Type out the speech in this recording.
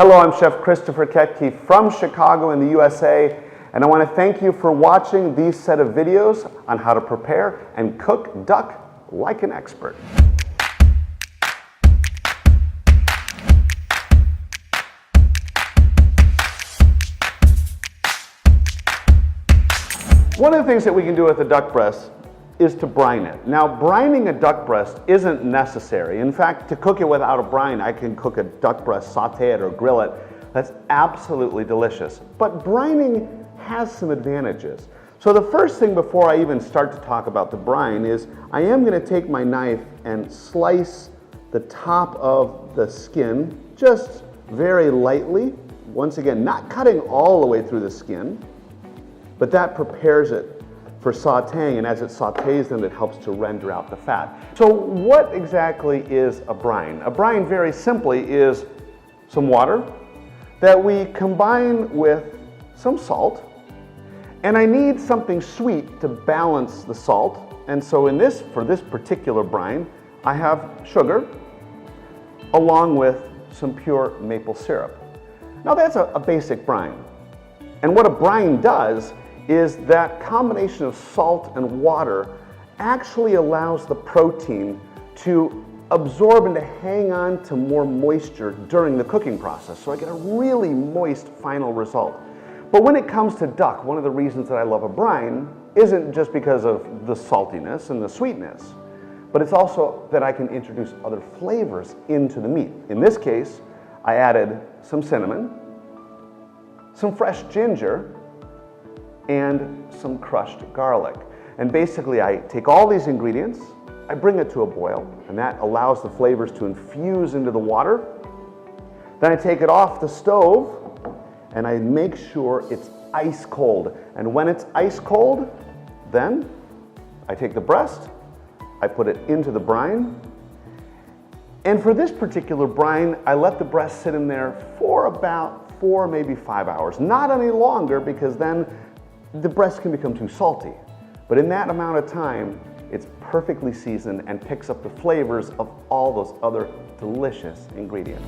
Hello, I'm Chef Cristopher Koetke from Chicago in the USA, and I want to thank you for watching these set of videos on how to prepare and cook duck like an expert. One of the things that we can do with a duck breast is to brine it. Now, brining a duck breast isn't necessary. In fact, to cook it without a brine, I can cook a duck breast, saute it or grill it. That's absolutely delicious. But brining has some advantages. So the first thing before I even start to talk about the brine is I am going to take my knife and slice the top of the skin just very lightly. Once again, not cutting all the way through the skin, but that prepares it for sauteing, and as it sautés, then it helps to render out the fat. So what exactly is a brine? A brine, very simply, is some water that we combine with some salt, and I need something sweet to balance the salt, and so for this particular brine, I have sugar along with some pure maple syrup. Now that's a basic brine, and what a brine does is that combination of salt and water actually allows the protein to absorb and to hang on to more moisture during the cooking process. So I get a really moist final result. But when it comes to duck, one of the reasons that I love a brine isn't just because of the saltiness and the sweetness, but it's also that I can introduce other flavors into the meat. In this case, I added some cinnamon, some fresh ginger, and some crushed garlic. And basically I take all these ingredients, I bring it to a boil, and that allows the flavors to infuse into the water. Then I take it off the stove and I make sure it's ice cold. And when it's ice cold, then I take the breast, I put it into the brine. And for this particular brine, I let the breast sit in there for about 4, maybe 5 hours. Not any longer, because then the breast can become too salty. But in that amount of time, it's perfectly seasoned and picks up the flavors of all those other delicious ingredients.